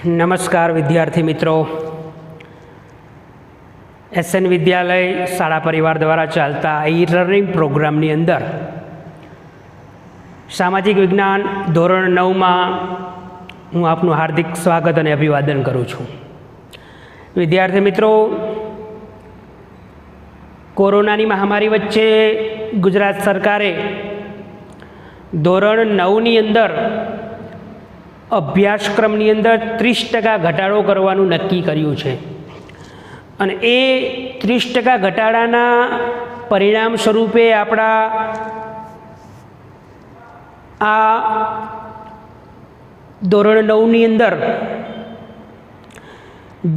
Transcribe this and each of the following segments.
નમસ્કાર વિદ્યાર્થી મિત્રો, એસએન વિદ્યાલય શાળા પરિવાર દ્વારા ચાલતા ઈ લર્નિંગ પ્રોગ્રામની અંદર સામાજિક વિજ્ઞાન ધોરણ 9માં હું આપનું હાર્દિક સ્વાગત અને અભિવાદન કરું છું. વિદ્યાર્થી મિત્રો, કોરોનાની મહામારી વચ્ચે ગુજરાત સરકારે ધોરણ 9ની અંદર અભ્યાસક્રમની અંદર 30% ઘટાડો કરવાનું નક્કી કર્યું છે અને એ 30% ઘટાડાના પરિણામ સ્વરૂપે આપણા આ ધોરણ 9ની અંદર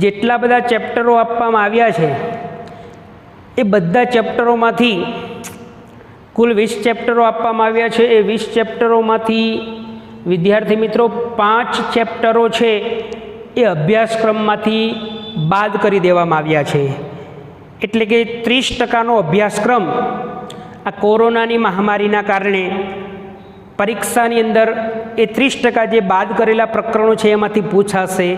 જેટલા બધા ચેપ્ટરો આપવામાં આવ્યા છે એ બધા ચેપ્ટરોમાંથી કુલ 20 ચેપ્ટરો આપવામાં આવ્યા છે. એ 20 ચેપ્ટરોમાંથી વિદ્યાર્થી મિત્રો 5 ચેપ્ટરો છે એ અભ્યાસક્રમમાંથી બાદ કરી દેવામાં આવ્યા છે. એટલે કે 30%નો અભ્યાસક્રમ આ કોરોનાની મહામારીના કારણે પરીક્ષાની અંદર એ 30% જે બાદ કરેલા પ્રકરણો છે એમાંથી પૂછાશે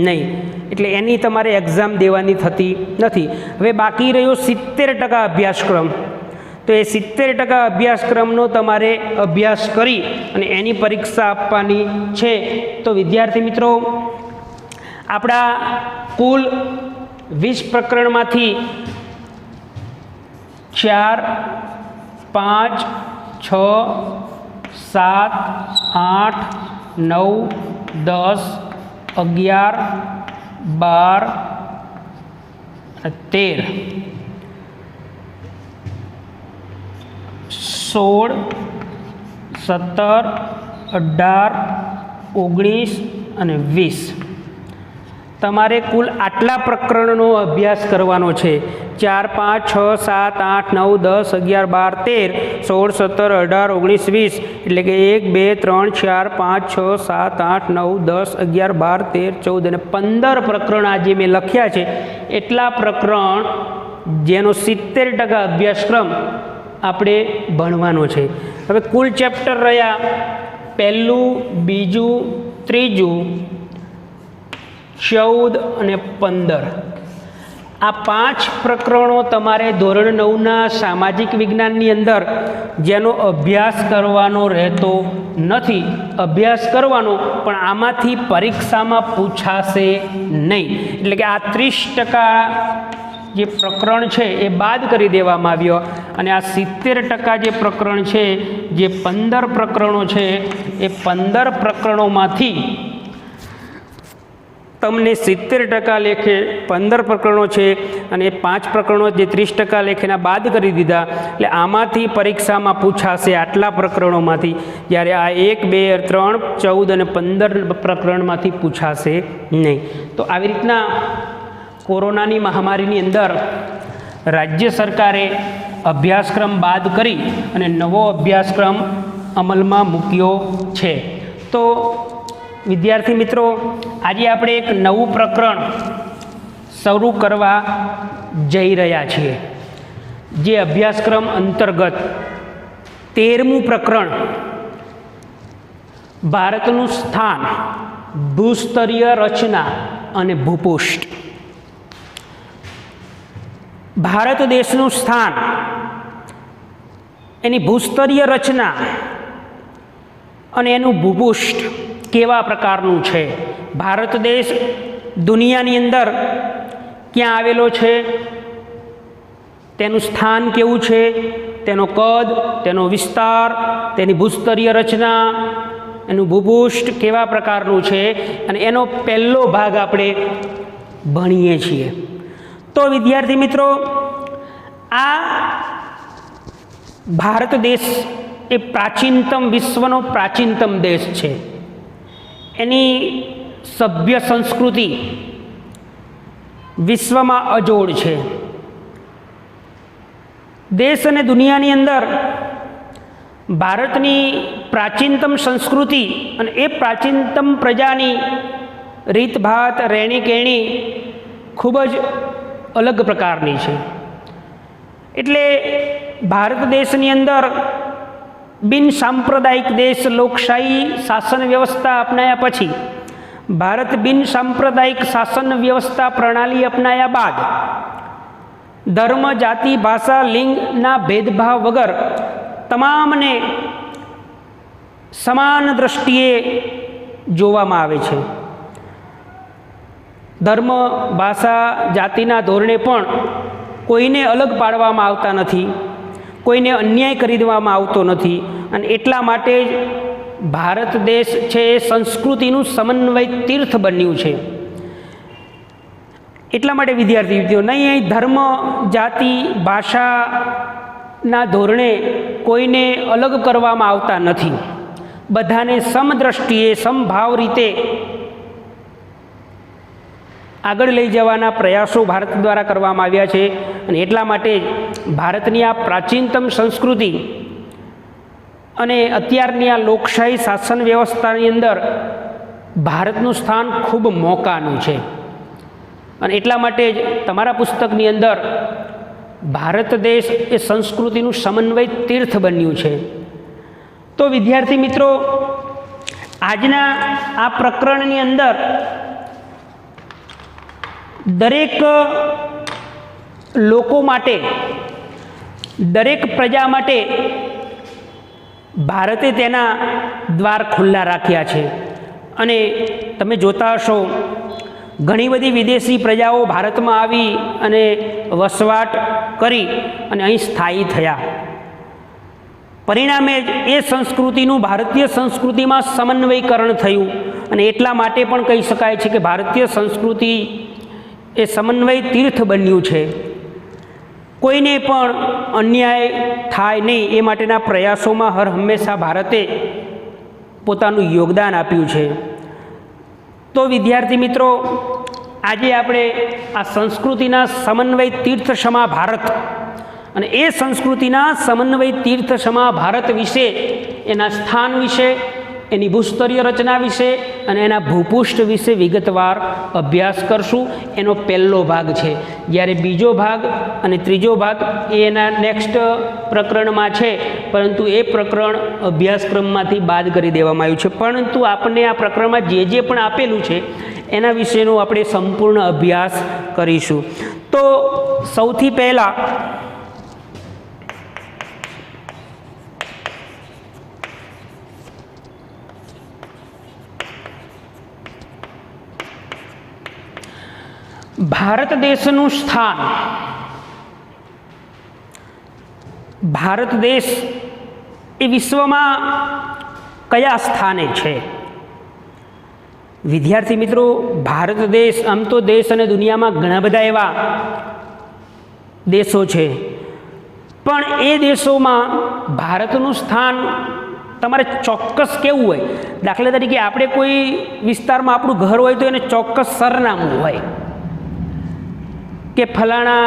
નહીં. એટલે એની તમારે એક્ઝામ દેવાની થતી નથી. હવે બાકી રહ્યો 70% અભ્યાસક્રમ. તો એ 70% અભ્યાસક્રમનો તમારે અભ્યાસ કરી અને એની પરીક્ષા આપવાની છે. તો વિદ્યાર્થી મિત્રો, આપણા કુલ 20 પ્રકરણમાંથી 4, 5, 6, 7, 8, 9, 10, 11, 12 અને 13, 16, 17, 18, 19 અને 20 તમારે કુલ આટલા પ્રકરણનો અભ્યાસ કરવાનો છે. 4, 5, 6, 7, 8, 9, 10, 11, 12, 13, 16, 17, 18, 19, 20 એટલે કે 1, 2, 3, 4, 5, 6, 7, 8, 9, 10, 11, 12, 13, 14 અને 15 પ્રકરણ આજે મેં લખ્યા છે. એટલા પ્રકરણ જેનો 70% અભ્યાસક્રમ આપણે ભણવાનો છે. હવે કુલ ચેપ્ટર રહ્યા 1, 2, 3, 14 અને 15. આ 5 પ્રકરણો તમારે ધોરણ 9ના સામાજિક વિજ્ઞાનની અંદર જેનો અભ્યાસ કરવાનો રહેતો નથી. અભ્યાસ કરવાનો પણ આમાંથી પરીક્ષામાં પૂછાશે નહીં. એટલે કે આ 30% જે પ્રકરણ છે એ બાદ કરી દેવામાં આવ્યો અને આ 70% જે પ્રકરણ છે, જે 15 પ્રકરણો છે, એ 15 પ્રકરણોમાંથી તમને 70% લેખે 15 પ્રકરણો છે અને 5 પ્રકરણો જે 30% લેખેના બાદ કરી દીધા. એટલે આમાંથી પરીક્ષામાં પૂછાશે આટલા પ્રકરણોમાંથી, જ્યારે આ 1, 2, 3, 14 અને 15 પ્રકરણમાંથી પૂછાશે નહીં. તો આવી રીતના કોરોનાની મહામારીની અંદર રાજ્ય સરકારે અભ્યાસક્રમ બાદ કરી અને નવો અભ્યાસક્રમ અમલમાં મૂક્યો છે. તો વિદ્યાર્થી મિત્રો, આજે આપણે એક નવું પ્રકરણ શરૂ કરવા જઈ રહ્યા છીએ. જે અભ્યાસક્રમ અંતર્ગત 13મું પ્રકરણ, ભારતનું સ્થાન, ભૂસ્તરીય રચના અને ભૂપૃષ્ઠ. ભારત દેશનું સ્થાન, એની ભૂસ્તરીય રચના અને એનું ભૂપૃષ્ઠ કેવા પ્રકારનું છે. ભારત દેશ દુનિયાની અંદર ક્યાં આવેલો છે, તેનું સ્થાન કેવું છે, તેનો કદ, તેનો વિસ્તાર, તેની ભૂસ્તરીય રચના, એનું ભૂપૃષ્ઠ કેવા પ્રકારનું છે અને એનો પહેલો ભાગ આપણે ભણીએ છીએ. તો વિદ્યાર્થી મિત્રો, આ ભારત દેશ એ પ્રાચીનતમ, વિશ્વનો પ્રાચીનતમ દેશ છે. એની સભ્ય સંસ્કૃતિ વિશ્વમાં અજોડ છે. દેશ અને દુનિયાની અંદર ભારતની પ્રાચીનતમ સંસ્કૃતિ અને એ પ્રાચીનતમ પ્રજાની રીતભાત, રહેણી કહેણી ખૂબ જ અલગ પ્રકારની છે. એટલે ભારત દેશની અંદર બિન સાંપ્રદાયિક દેશ લોકશાહી શાસન વ્યવસ્થા અપનાયા પછી ભારત બિન સાંપ્રદાયિક શાસન વ્યવસ્થા પ્રણાલી અપનાયા બાદ ધર્મ, જાતિ, ભાષા, લિંગના ભેદભાવ વગર તમામને સમાન દ્રષ્ટિએ જોવામાં આવે છે. ધર્મ, ભાષા, જાતિના ધોરણે પણ કોઈને અલગ પાડવામાં આવતા નથી, કોઈને અન્યાય કરી દેવામાં આવતો નથી. અને એટલા માટે જ ભારત દેશ છે એ સંસ્કૃતિનું સમન્વય તીર્થ બન્યું છે. એટલા માટે વિદ્યાર્થી મિત્રો, નહીં ધર્મ, જાતિ, ભાષાના ધોરણે કોઈને અલગ કરવામાં આવતા નથી. બધાને સમદ્રષ્ટિએ, સમભાવ રીતે આગળ લઈ જવાના પ્રયાસો ભારત દ્વારા કરવામાં આવ્યા છે. અને એટલા માટે જ ભારતની આ પ્રાચીનતમ સંસ્કૃતિ અને અત્યારની આ લોકશાહી શાસન વ્યવસ્થાની અંદર ભારતનું સ્થાન ખૂબ મોકાનું છે. અને એટલા માટે જ તમારા પુસ્તકની અંદર ભારત દેશ એ સંસ્કૃતિનું સમન્વય તીર્થ બન્યું છે. તો વિદ્યાર્થી મિત્રો, આજના આ પ્રકરણની અંદર દરેક લોકો માટે, દરેક પ્રજા માટે ભારતે તેના દ્વાર ખુલ્લા રાખ્યા છે. અને તમે જોતા હશો, ઘણી બધી વિદેશી પ્રજાઓ ભારતમાં આવી અને વસવાટ કરી અને અહીં સ્થાયી થયા. પરિણામે જ એ સંસ્કૃતિનું ભારતીય સંસ્કૃતિમાં સમન્વયકરણ થયું. અને એટલા માટે પણ કહી શકાય છે કે ભારતીય સંસ્કૃતિ એ સમન્વય તીર્થ બન્યું છે. કોઈને પણ અન્યાય થાય નહીં એ માટેના પ્રયાસોમાં હર હંમેશા ભારતે પોતાનું યોગદાન આપ્યું છે. તો વિદ્યાર્થી મિત્રો, આજે આપણે આ સંસ્કૃતિના સમન્વય તીર્થ સમા ભારત અને એ સંસ્કૃતિના સમન્વય તીર્થ સમા ભારત વિશે, એના સ્થાન વિશે, એની ભૂસ્તરીય રચના વિશે અને એના ભૂપૃષ્ઠ વિશે વિગતવાર અભ્યાસ કરશું. એનો પહેલો ભાગ છે. જ્યારે બીજો ભાગ અને ત્રીજો ભાગ એ એના નેક્સ્ટ પ્રકરણમાં છે, પરંતુ એ પ્રકરણ અભ્યાસક્રમમાંથી બાદ કરી દેવામાં આવ્યું છે. પરંતુ આપણને આ પ્રકરણમાં જે પણ આપેલું છે એના વિશેનો આપણે સંપૂર્ણ અભ્યાસ કરીશું. તો સૌથી પહેલાં ભારત દેશનું સ્થાન. ભારત દેશ એ વિશ્વમાં કયા સ્થાને છે? વિદ્યાર્થી મિત્રો, ભારત દેશ, આમ તો દેશ અને દુનિયામાં ઘણા બધા એવા દેશો છે, પણ એ દેશોમાં ભારતનું સ્થાન તમારે ચોક્કસ કેવું હોય? દાખલા તરીકે આપણે કોઈ વિસ્તારમાં આપણું ઘર હોય તો એને ચોક્કસ સરનામું હોય કે ફલાણા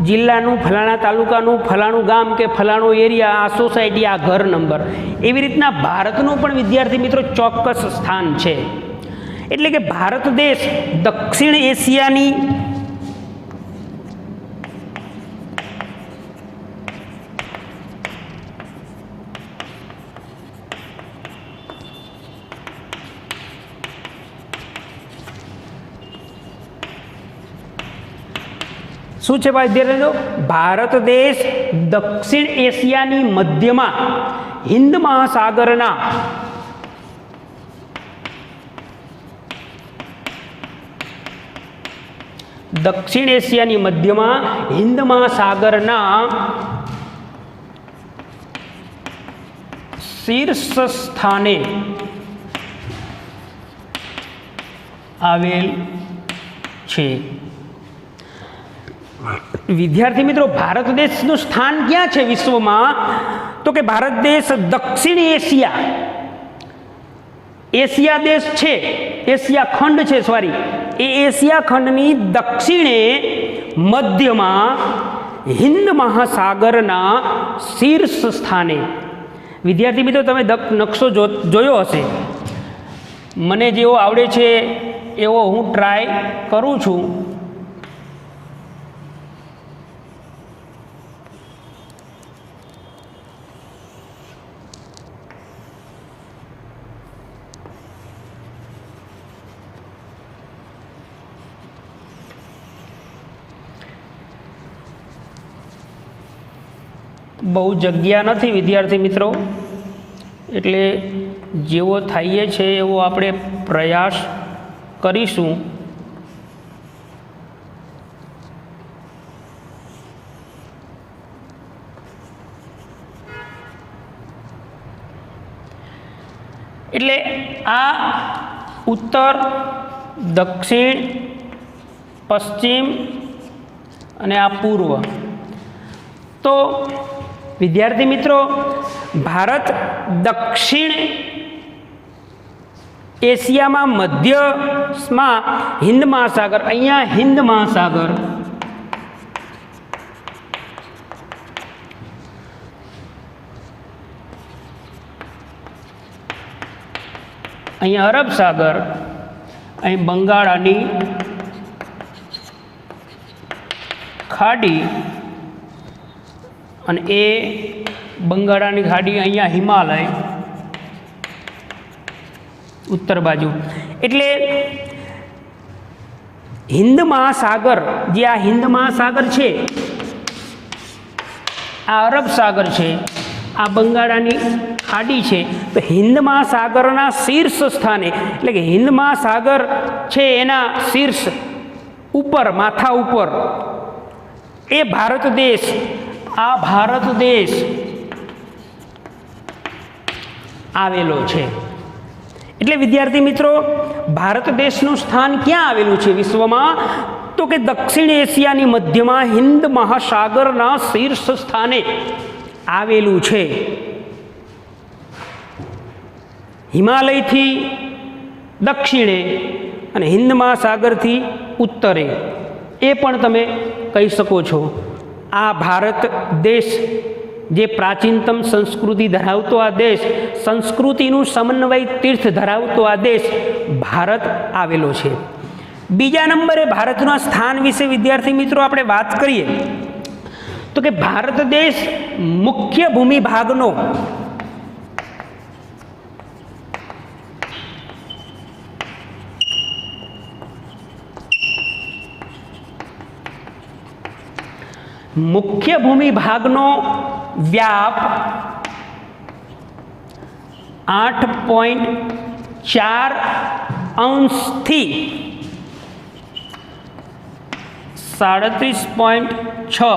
જિલ્લાનું, ફલાણા તાલુકાનું, ફલાણું ગામ કે ફલાણો એરિયા, આ સોસાયટી, આ ઘર નંબર. એવી રીતના ભારતનું પણ વિદ્યાર્થી મિત્રો ચોક્કસ સ્થાન છે. એટલે કે ભારત દેશ દક્ષિણ એશિયાની શું છે વિદ્યાર્થીઓ? ભારત દેશ દક્ષિણ એશિયાની મધ્યમાં હિન્દ મહાસાગરના દક્ષિણ એશિયાની મધ્યમાં હિન્દ મહાસાગરના શીર્ષ સ્થાને આવેલ છે. વિદ્યાર્થી મિત્રો, ભારત દેશનું સ્થાન ક્યાં છે વિશ્વમાં? તો કે ભારત દેશ દક્ષિણ એશિયા દેશ છે, એશિયા ખંડ છે, સોરી, એ એશિયા ખંડની દક્ષિણે મધ્યમાં હિન્દ મહાસાગરના શીર્ષ સ્થાને. વિદ્યાર્થી મિત્રો, તમે નકશો જોયો હશે. મને જેવો આવડે છે એવો હું ટ્રાય કરું છું. બહુ જગ્યા નથી વિદ્યાર્થી મિત્રો, એટલે જેવો થાય છે એવો આપણે પ્રયાસ કરીશું. એટલે આ ઉત્તર, દક્ષિણ, પશ્ચિમ અને આ પૂર્વ. તો વિદ્યાર્થી મિત્રો, ભારત દક્ષિણ એશિયામાં મધ્યમાં હિન્દ મહાસાગર, અહીંયા હિન્દ મહાસાગર, અહીંયા અરબ સાગર, અહીં બંગાળાની ખાડી, અને એ બંગાળાની ખાડી અહીંયા હિમાલય ઉત્તર બાજુ. એટલે હિન્દ મહાસાગર, જે આ હિન્દ મહાસાગર છે, આ અરબ સાગર છે, આ બંગાળાની ખાડી છે, તો હિન્દ મહાસાગરના શીર્ષ સ્થાને, એટલે કે હિન્દ મહાસાગર છે એના શીર્ષ ઉપર, માથા ઉપર એ ભારત દેશ, આ ભારત દેશ આવેલો છે. એટલે વિદ્યાર્થી મિત્રો, ભારત દેશનું સ્થાન ક્યાં આવેલું છે વિશ્વમાં? તો કે દક્ષિણ એશિયાની મધ્યમાં હિન્દ મહાસાગરના શીર્ષ સ્થાને આવેલું છે. હિમાલયથી દક્ષિણે અને હિન્દ મહાસાગરથી ઉત્તરે, એ પણ તમે કહી શકો છો. આ ભારત દેશ, જે પ્રાચીનતમ સંસ્કૃતિ ધરાવતો આ દેશ, સંસ્કૃતિનું સમન્વય તીર્થ ધરાવતો આ દેશ ભારત આવેલો છે. બીજા નંબરે ભારતના સ્થાન વિશે વિદ્યાર્થી મિત્રો આપણે વાત કરીએ તો કે ભારત દેશ મુખ્ય ભૂમિભાગનો વ્યાપ 8.4 અંશથી 37.6,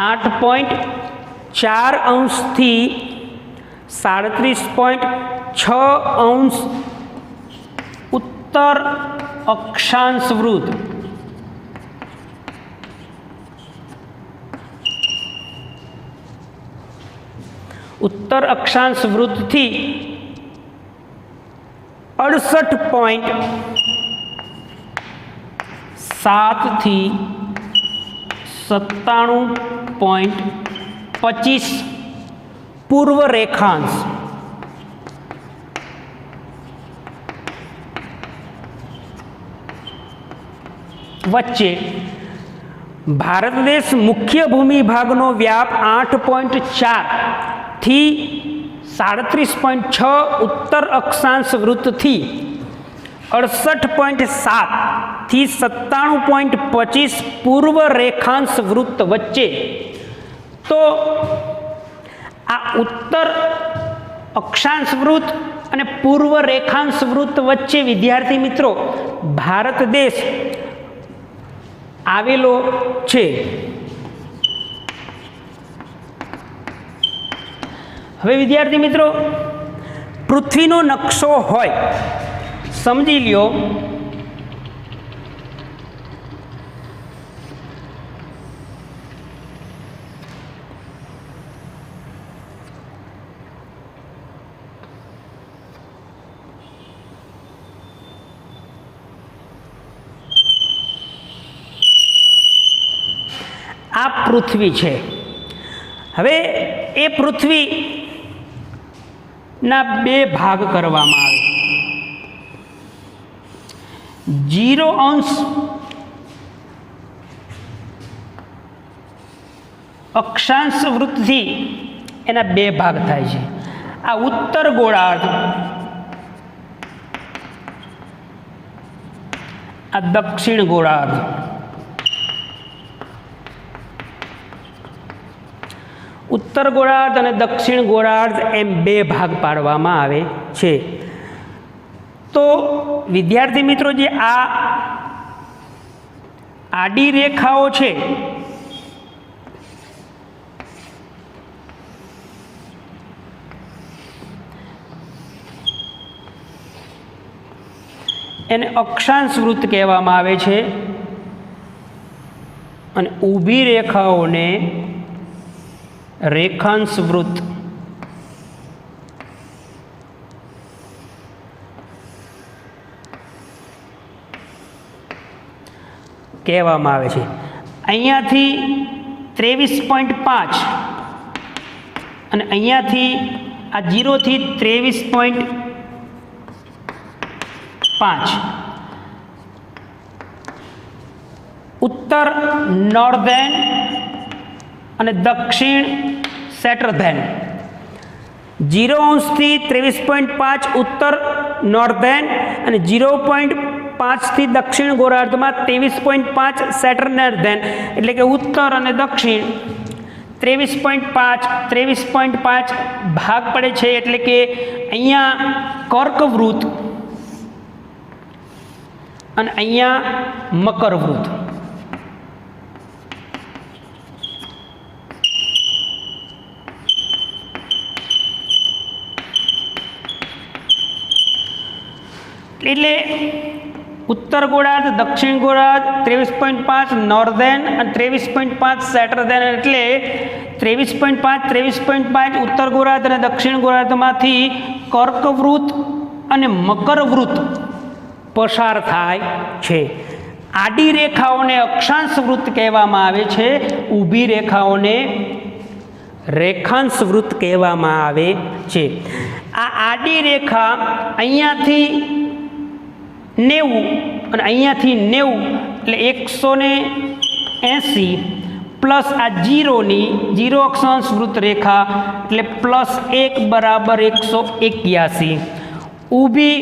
8.4 અંશથી 37.6 અંશ ઉત્તર અક્ષાંશ વૃત્ત, ઉત્તર અક્ષાંશ વૃત્તથી 68.7 થી 97.25 પૂર્વ રેખાંશ વચ્ચે ભારત દેશ મુખ્ય ભૂમિભાગનો વ્યાપ 8.4 થી 37.6 ઉત્તર અક્ષાંશ વૃત્તથી 68.7 થી 97.25 પૂર્વ રેખાંશ વૃત્ત વચ્ચે. તો આ ઉત્તર અક્ષાંશ વૃત્ત અને પૂર્વ રેખાંશ વૃત્ત વચ્ચે વિદ્યાર્થી મિત્રો ભારત દેશ આવેલો છે. હવે વિદ્યાર્થી મિત્રો, પૃથ્વીનો નકશો હોય, સમજી લ્યો આ પૃથ્વી છે. હવે એ પૃથ્વી ના બે ભાગ કરવામાં આવે. 0 અંશ અક્ષાંશ વૃત્તથી એના બે ભાગ થાય છે. આ ઉત્તર ગોળાર્ધ, આ દક્ષિણ ગોળાર્ધ. ઉત્તર ગોળાર્ધ અને દક્ષિણ ગોળાર્ધ એમ બે ભાગ પાડવામાં આવે છે. તો વિદ્યાર્થી મિત્રો, જે આ આડી રેખાઓ છે એને અક્ષાંશ વૃત્ત કહેવામાં આવે છે અને ઊભી રેખાઓને રેખાંશ વૃત્ત કહેવામાં આવે છે. અહીંયાથી 23.5 અને અહીંયાથી આ 0 થી 23.5 ઉત્તર નોર્ધન અને દક્ષિણ સેટર્ધન. 0° થી 23.5 ઉત્તર નોર્ધન અને 0.5 થી દક્ષિણ ગોળાર્ધમાં 23.5 સેટર્નર્ધન, એટલે કે ઉત્તર અને દક્ષિણ 23.5 ભાગ પડે છે. એટલે કે અહીંયા કર્કવૃત્ત અને અહીંયા મકરવૃત્ત. એટલે ઉત્તર ગોળાર્ધ, દક્ષિણ ગોળાર્ધ 23.5 નોર્ધન અને 23.5 સેટર્ધન, એટલે 23.5 ઉત્તર ગોળાર્ધ અને દક્ષિણ ગોળાર્ધમાંથી કર્કવૃત્ત અને મકરવૃત્ત પસાર થાય છે. આડી રેખાઓને અક્ષાંશ વૃત્ત કહેવામાં આવે છે, ઊભી રેખાઓને રેખાંશ વૃત્ત કહેવામાં આવે છે. આ આડી રેખા અહીંયાથી 90 અને અહીંયાથી 90 એટલે 180 પ્લસ આ 0 અક્ષાંશ વૃત્ત રેખા એટલે +1 બરાબર 181. ઊભી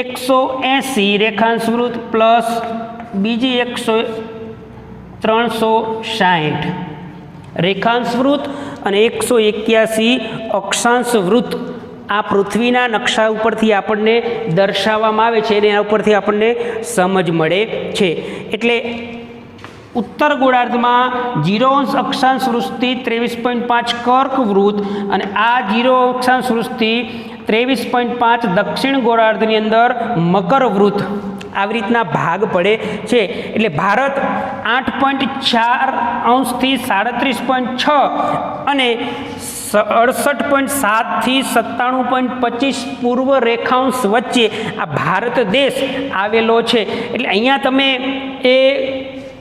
180 રેખાંશ વૃત્ત પ્લસ બીજી 360 રેખાંશ વૃત્ત અને 181 અક્ષાંશ વૃત્ત. આ પૃથ્વીના નકશા ઉપરથી આપણને દર્શાવવામાં આવે છે અને એના ઉપરથી આપણને સમજ મળે છે. એટલે ઉત્તર ગોળાર્ધમાં 0 અક્ષાંશ વૃત્તથી 23.5 કર્કવૃત્ત અને આ 0 અક્ષાંશ વૃત્તથી 23.5 દક્ષિણ ગોળાર્ધની અંદર મકરવૃત્ત આવી રીતના ભાગ પડે છે. એટલે ભારત 8.4° થી 37.6 અને 68.7 થી 97.25 પૂર્વ રેખાંશ વચ્ચે આ ભારત દેશ આવેલો છે. એટલે અહીંયા તમે એ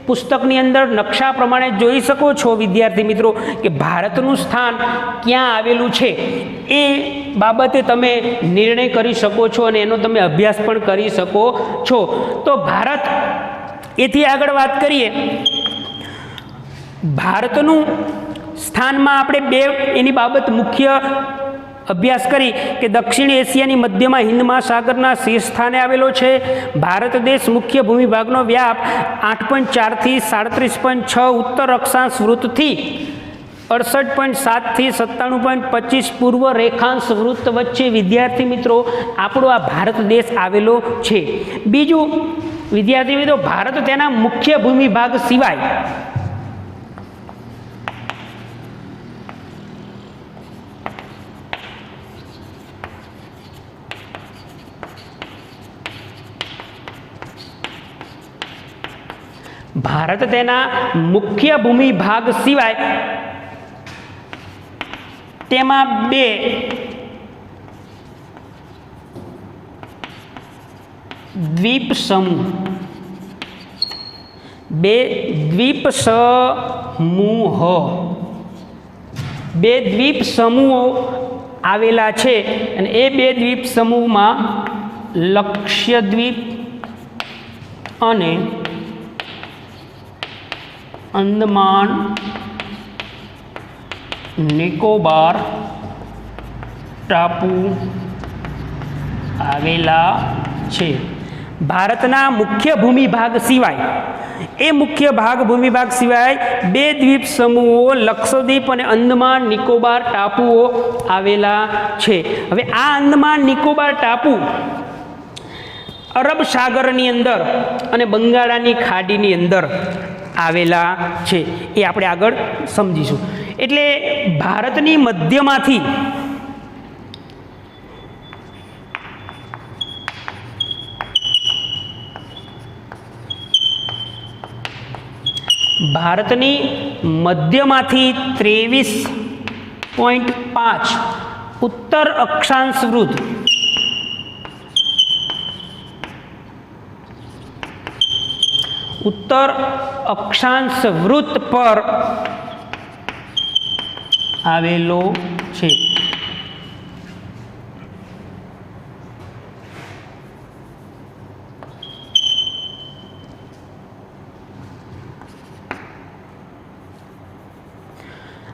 પુસ્તકની અંદર નકશા પ્રમાણે જોઈ શકો છો વિદ્યાર્થી મિત્રો કે ભારતનું સ્થાન ક્યાં આવેલું છે. એ બાબતે તમે નિર્ણય કરી શકો છો અને એનો તમે અભ્યાસ પણ કરી શકો છો. તો ભારત, એથી આગળ વાત કરીએ, ભારતનું સ્થાનમાં આપણે બે એની બાબત મુખ્ય અભ્યાસ કરી કે દક્ષિણ એશિયાની મધ્યમાં હિન્દ મહાસાગરના શીર્ષ સ્થાને આવેલો છે. ભારત દેશ મુખ્ય ભૂમિભાગનો વ્યાપ 8.4 થી 37.6 ઉત્તર અક્ષાંશ વૃત્તથી 68.7 થી 97.25 પૂર્વ રેખાંશ વૃત્ત વચ્ચે વિદ્યાર્થી મિત્રો આપણો આ ભારત દેશ આવેલો છે. બીજું વિદ્યાર્થી મિત્રો, ભારત તેના મુખ્ય ભૂમિભાગ સિવાય ભારત તેના મુખ્ય ભૂમિભાગ સિવાય તેમાં બે દ્વીપ સમૂહો આવેલા છે અને એ બે દ્વીપ સમૂહમાં લક્ષદ્વીપ અને અંદમાન નિકોબાર ટાપુ આવેલા છે. ભારતના મુખ્ય ભૂમિભાગ સિવાય એ મુખ્ય ભાગ ભૂમિભાગ સિવાય 2 દ્વીપ સમૂહો લક્ષદ્વીપ અને અંદમાન નિકોબાર ટાપુઓ આવેલા છે. હવે આ અંદમાન નિકોબાર ટાપુ અરબ સાગરની અંદર અને બંગાળાની ખાડીની અંદર આવેલા છે. એ આપણે આગળ સમજીશું. એટલે ભારતની મધ્યમાંથી ભારતની મધ્યમાંથી 23.5 ઉત્તર અક્ષાંશ વૃત્ત પર આવેલો છે.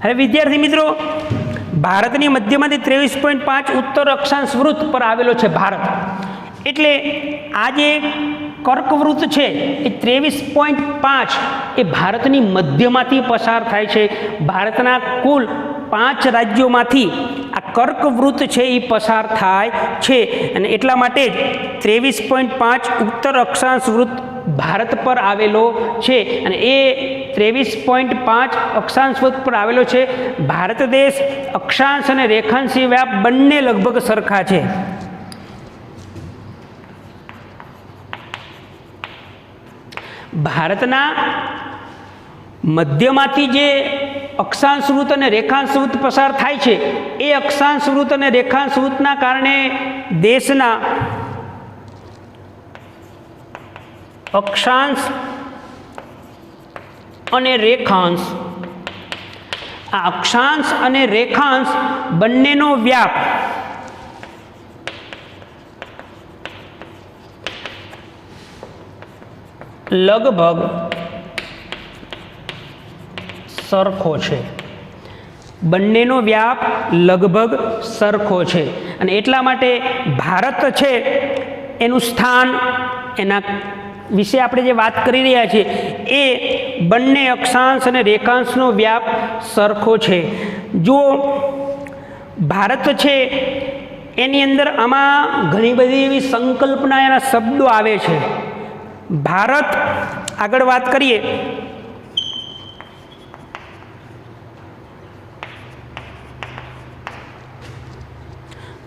હવે વિદ્યાર્થી મિત્રો, ભારતની મધ્યમાંથી 23.5 ઉત્તર અક્ષાંશ વૃત્ત પર આવેલો છે ભારત. એટલે આ જે કર્કવૃત્ત છે એ 23.5 એ ભારતની મધ્યમાંથી પસાર થાય છે. ભારતના કુલ 5 રાજ્યોમાંથી આ કર્કવૃત્ત છે એ પસાર થાય છે, અને એટલા માટે જ 23.5 ઉત્તર અક્ષાંશ વૃત્ત ભારત પર આવેલો છે. અને એ 23.5 અક્ષાંશ વૃત્ત પર આવેલો છે. ભારત દેશ અક્ષાંશ અને રેખાંશી વ્યાપ બંને લગભગ સરખા છે. ભારતના મધ્યમાંથી જે અક્ષાંશ વૃત્ત અને રેખાંશ વૃત્ત પસાર થાય છે, એ અક્ષાંશ વૃત્ત અને રેખાંશ વૃત્તના કારણે દેશના અક્ષાંશ અને રેખાંશ, આ અક્ષાંશ અને રેખાંશ બંનેનો વ્યાપ લગભગ સરખો છે. બંનેનો વ્યાપ લગભગ સરખો છે. અને એટલા માટે ભારત છે એનું સ્થાન, એના વિશે આપણે જે વાત કરી રહ્યા છીએ, એ બંને અક્ષાંશ અને રેખાંશનો વ્યાપ સરખો છે. જો ભારત છે એની અંદર આમાં ઘણી બધી એવી સંકલ્પના, એના શબ્દો આવે છે. ભારત આગળ વાત કરીએ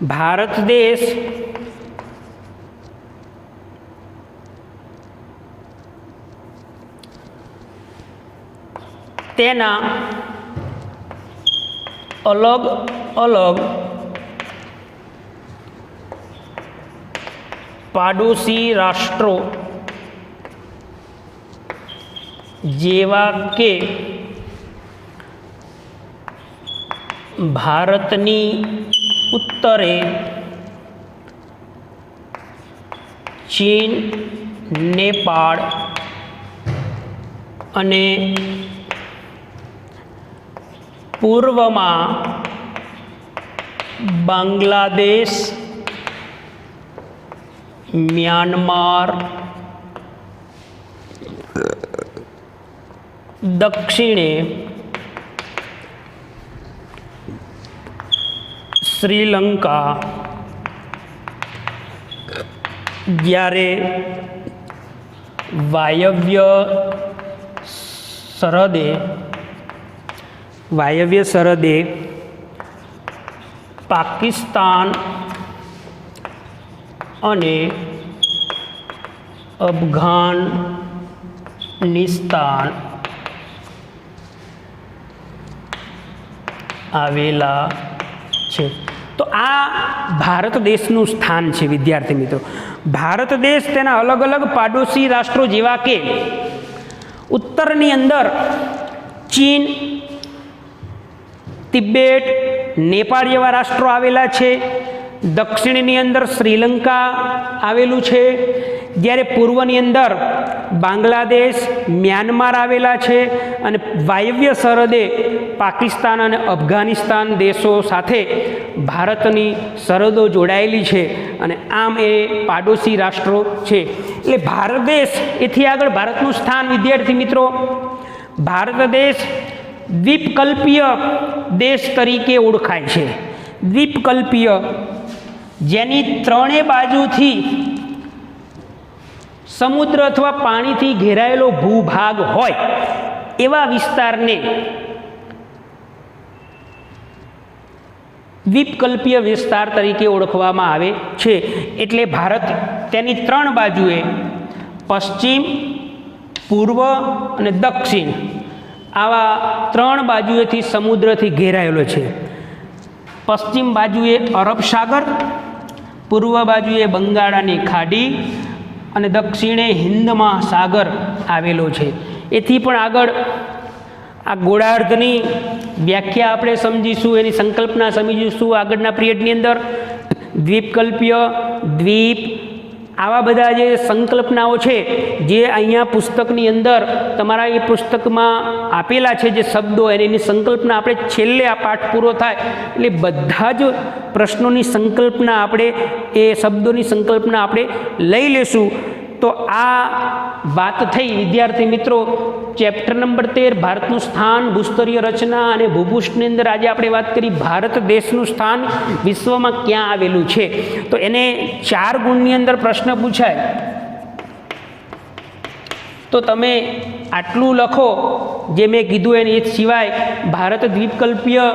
ભારત દેશ તેના અલગ અલગ પાડોશી રાષ્ટ્રો જેવા કે ભારતની ઉત્તરે ચીન, નેપાળ અને પૂર્વમાં બાંગ્લાદેશ, મ્યાનમાર, દક્ષિણે શ્રીલંકા, જ્યારે વાયવ્ય સરહદે પાકિસ્તાન અને અફઘાનિસ્તાન આવેલા છે. તો આ ભારત દેશનું સ્થાન છે. વિદ્યાર્થી મિત્રો, ભારત દેશ તેના અલગ અલગ પાડોશી રાષ્ટ્રો જેવા કે ઉત્તરની અંદર ચીન, તિબેટ, નેપાળ જેવા રાષ્ટ્રો આવેલા છે. દક્ષિણની અંદર શ્રીલંકા આવેલું છે, જ્યારે પૂર્વની અંદર બાંગ્લાદેશ, મ્યાનમાર આવેલા છે, અને વાયવ્ય સરહદે પાકિસ્તાન અને અફઘાનિસ્તાન દેશો સાથે ભારતની સરહદો જોડાયેલી છે. અને આમ એ પાડોશી રાષ્ટ્રો છે. એટલે ભારત દેશ એથી આગળ ભારતનું સ્થાન વિદ્યાર્થી મિત્રો, ભારત દેશ દ્વીપકલ્પીય દેશ તરીકે ઓળખાય છે. દ્વીપકલ્પીય, જેની ત્રણેય બાજુથી સમુદ્ર અથવા પાણીથી ઘેરાયેલો ભૂભાગ હોય એવા વિસ્તારને દ્વીપકલ્પીય વિસ્તાર તરીકે ઓળખવામાં આવે છે. એટલે ભારત તેની ત્રણ બાજુએ પશ્ચિમ, પૂર્વ અને દક્ષિણ આવા ત્રણ બાજુએથી સમુદ્રથી ઘેરાયેલો છે. પશ્ચિમ બાજુએ અરબ સાગર, પૂર્વ બાજુએ બંગાળાની ખાડી અને દક્ષિણે હિન્દ મહાસાગર આવેલો છે. એથી પણ આગળ આ ગોળાર્ધની વ્યાખ્યા આપણે સમજીશું, એની સંકલ્પના સમજીશું આગળના પિરિયડની અંદર. દ્વીપકલ્પીય, દ્વીપ, આવા બધા જે સંકલ્પનાઓ છે જે અહીંયા પુસ્તકની અંદર તમારા એ પુસ્તકમાં આપેલા છે, જે શબ્દો એની સંકલ્પના આપણે છેલ્લે આ પાઠ પૂરો થાય એટલે બધા જ પ્રશ્નોની સંકલ્પના આપણે, એ શબ્દોની સંકલ્પના આપણે લઈ લેશું. તો આ વાત થઈ વિદ્યાર્થી મિત્રો ચેપ્ટર નંબર 13 ભારતનું સ્થાન, ભૂસ્તરીય રચના અને ભૂપૃષ્ઠની અંદર આજે આપણે વાત કરી ભારત દેશનું સ્થાન વિશ્વમાં ક્યાં આવેલું છે. તો એને 4 ગુણની અંદર પ્રશ્ન પૂછાય તો તમે આટલું લખો જે મેં કીધું એની સિવાય ભારત દ્વીપકલ્પીય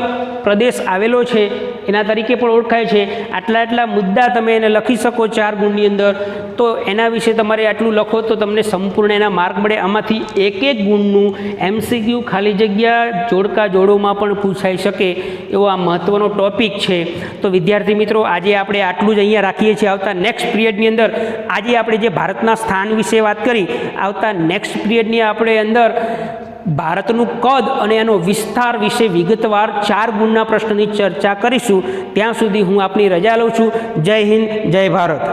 પ્રદેશ આવેલો છે એના તરીકે પણ ઓળખાય છે. આટલા મુદ્દા તમે એને લખી શકો 4 ગુણની અંદર. તો એના વિશે તમારે આટલું લખો તો તમને સંપૂર્ણ એના માર્ક મળે. આમાંથી એક ગુણનું MCQ ખાલી જગ્યા જોડકા જોડોમાં પણ પૂછાઈ શકે એવો આ મહત્ત્વનો ટોપિક છે. તો વિદ્યાર્થી મિત્રો આજે આપણે આટલું જ અહીંયા રાખીએ છીએ. આવતા નેક્સ્ટ પિરિયડની અંદર આજે આપણે જે ભારતના સ્થાન વિશે વાત કરી, આવતા નેક્સ્ટ પિરિયડની આપણે અંદર ભારતનું કદ અને એનો વિસ્તાર વિશે વિગતવાર 4 ગુણના પ્રશ્નની ચર્ચા કરીશું. ત્યાં સુધી હું આપની રજા લઉં છું. જય હિન્દ, જય ભારત.